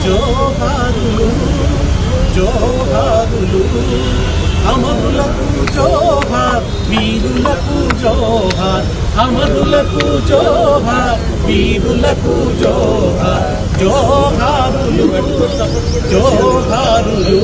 జోహారులు జోహారులు అమరులకు జోహార్ వీరులకు జోహార్ అమరులకు జోహార్ వీరులకు జోహార్ జోహారులు జోహారులు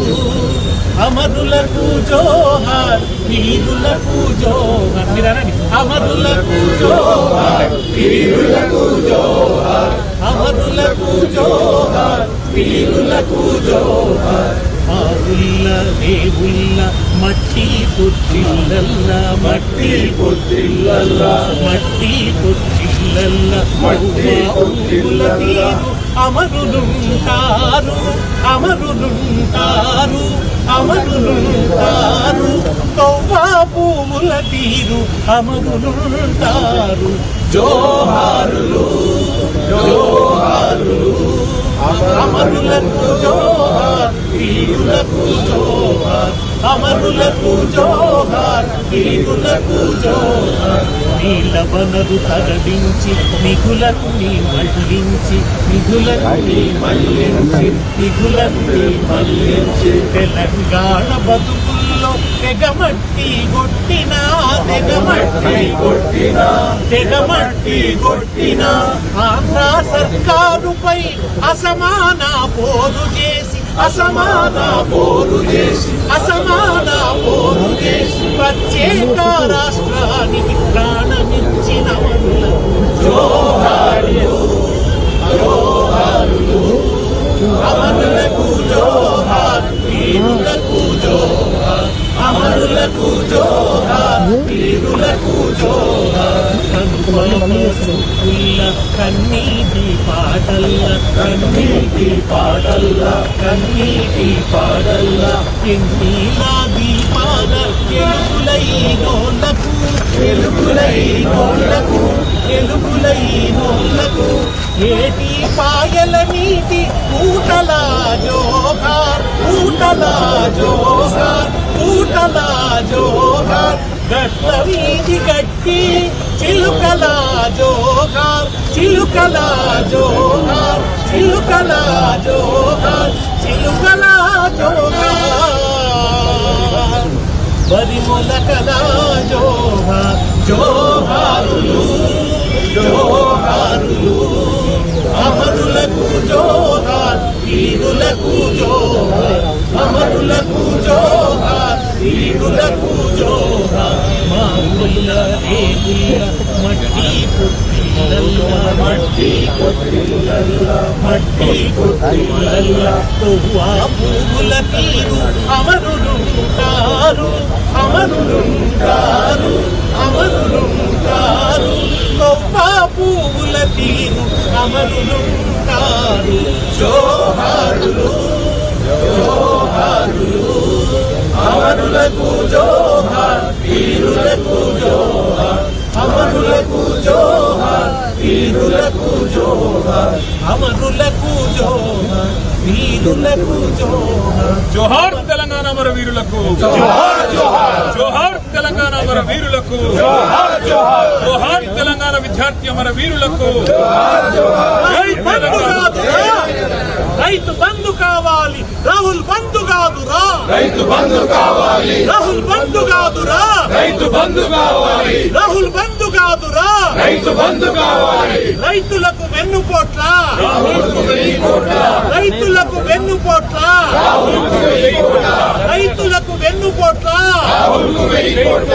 అమరులకు జోహార్ వీరులకు జోహార్ మీరనండి అమరులకు జోహార్ వీరులకు జోహార్ అమరులకు జోహార్ వీరులకు జోహార్ ఆవుల్ల దేవుల్ల మట్టి పొచ్చిల్లల్ల మట్టి పొచ్చిల్లల్ల మట్టి పొచ్చిల్లల్ల మట్టి పొచ్చిల్ల తీరు అమరులుంటారు అమరులుంటారు అమరులుంటారు తోవా పువ్వుల తీరు అమరులుంటారు జోహారులు జోహారులు అమరులకు జోహార్ వీరులకు జోహార్ అమరులకు జోహార్ వీరులకు జోహార్ నీలవనరు తరలించి నిధులకు నీ మళ్లించి నిధులకు నీ మళ్లించి నిధులకు నీ మళ్లించి తెలంగాణ బతుకుల్లో తెగమట్టి కొట్టిన తెగమట్టి కొట్టిన తెగమట్టి కొట్టిన ఆంధ్ర సర్కారుపై అసమాన పోరు చేసి అసమాన పోరు చేసి అసమాన పోరు చేసి ప్రత్యేక రాష్ట్రానికి ప్రాణమిచ్చిన జోహారులు జోహారులు అమరులకు జోహార్ వీరులకు జోహార్ అమరులకు జోహార్ వీరులకు జోహార్ కన్నీటి పాటల్ల కన్నీటి పాటల్ల కన్నీటి పాటల్ల ఎన్నీలా దీపాల ఎలుగులైనోళ్లకు ఎలుగులైనోళ్లకు ఎలుగులైనోళ్లకు ఏటి పాయల నీటి ఊటల జోహార్ ఊటల జోహార్ ఊటల జోహార్ గట్ల వీధి గట్టి చిలుకల జోహార్ చిలుకల జోహార్ చిలుకల జోహార్ చిలుకల జోహార్ వరి మొలకల జోహార్ జోహారులు జోహారులు అమరులకు జోహార్ వీరులకు జోహార్ అమరులకు జోహార్ వీరులకు జోహార్ మావుల్ల రేగుల్ల మట్టి పొట్టిల్లల్ల మట్టి పొట్టిల్లల్ల మట్టి పొట్టిల్లల్ల తోవా పువ్వుల తీరు అమరులుంటారు అమరులుంటారు అమరులుంటారు తోవా పువ్వుల తీరు అమరులుంటారు జోహారులు జోహారులు అమరులకు జోహార్ వీరులకు జోహార్ అమరులకు జోహార్ వీరులకు జోహార్ అమరులకు జోహార్ వీరులకు జోహార్ జోహార్ తెలంగాణ అమర వీరులకు జోహార్ జోహార్ జోహార్ తెలంగాణ అమర వీరులకు జోహార్ జోహార్ జోహార్ తెలంగాణ విద్యార్థి అమర వీరులకు జోహార్ జోహార్ రైతు బంధు కావాలి రాహుల్ బంధు కాదురా రైతు బంధు కావాలి రాహుల్ బంధు కాదురా రైతు బంధు కావాలి రాహుల్ బంధు కాదురా రైతు బంధు కావాలి రైతులకు వెన్నుపోట్ల రాహుల్కు 1000 కోట్ల రైతులకు వెన్నుపోట్ల రాహుల్కు 1000 కోట్ల రైతులకు వెన్నుపోట్ల రాహుల్కు 1000 కోట్ల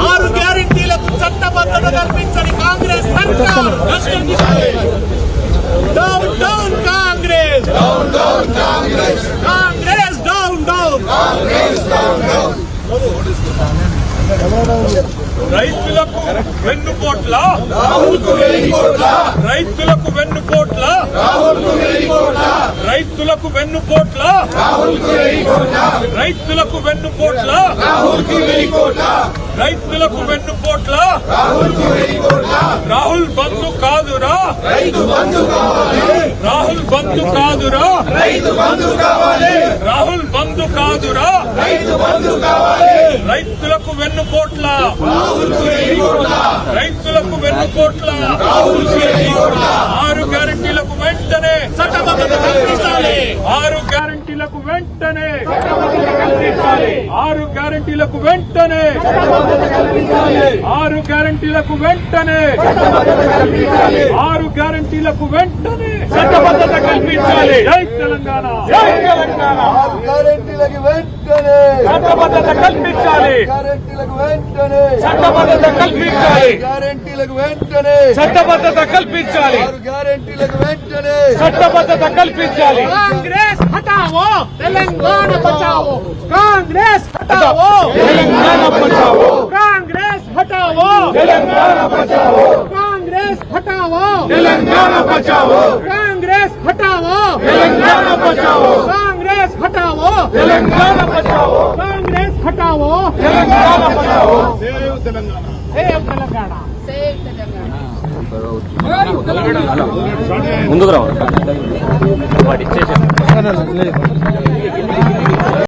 6 గ్యారెంటీలకు చట్టబద్ధత కల్పించని కాంగ్రెస్ సర్కార్ down down Congress down down Congress Congress down down Congress down down రైతులకు వెన్నుపోట్ల రాహుల్కు 1000 కోట్ల రైతులకు వెన్నుపోట్ల రాహుల్కు 1000 కోట్ల రైతులకు వెన్నుపోట్ల రాహుల్కు 1000 కోట్ల రైతులకు వెన్నుపోట్ల రాహుల్కు 1000 కోట్ల రైతులకు వెన్నుపోట్ల రాహుల్కు 1000 కోట్ల రాహుల్ బంధు కాదురా రైతు బంధు కావాలి రాహుల్ బంధు కాదురా రైతు బంధు కావాలి రాహుల్ బంధు కాదురా రైతు బంధు కావాలి రైతులకు వెన్నుపోట్ల రాహుల్కు 1000 కోట్ల రైతులకు వెన్నుపోట్ల రాహుల్కు 1000 కోట్ల 6 గ్యారెంటీలకు వెంటనే గ్యారంటీలకు వెంటనే 6 గ్యారంటీలకు వెంటనే 6 గ్యారంటీలకు వెంటనే చట్టబద్ధత కల్పించాలి. జై తెలంగాణ. జై తెలంగాణ. గ్యారెంటీలకు వెంటనే చట్టబద్ధత కల్పించాలి. గ్యారెంటీలకు వెంటనే చట్టబద్ధత కల్పించాలి. గ్యారెంటీలకు వెంటనే చట్టబద్ధత కల్పించాలి. 6 గ్యారెంటీలకు వెంటనే చట్టబద్ధత కల్పించాలి. कांग्रेस हटाओ तेलंगाना बचाओ कांग्रेस हटाओ తెలంగాణ బచావో. कांग्रेस हटाओ తెలంగాణ బచావో. कांग्रेस हटाओ తెలంగాణ బచావో. कांग्रेस हटाओ తెలంగాణ బచావో. कांग्रेस हटाओ తెలంగాణ బచావో. कांग्रेस हटाओ తెలంగాణ బచావో. सेव तेलंगाना ముందుకు రావాలి.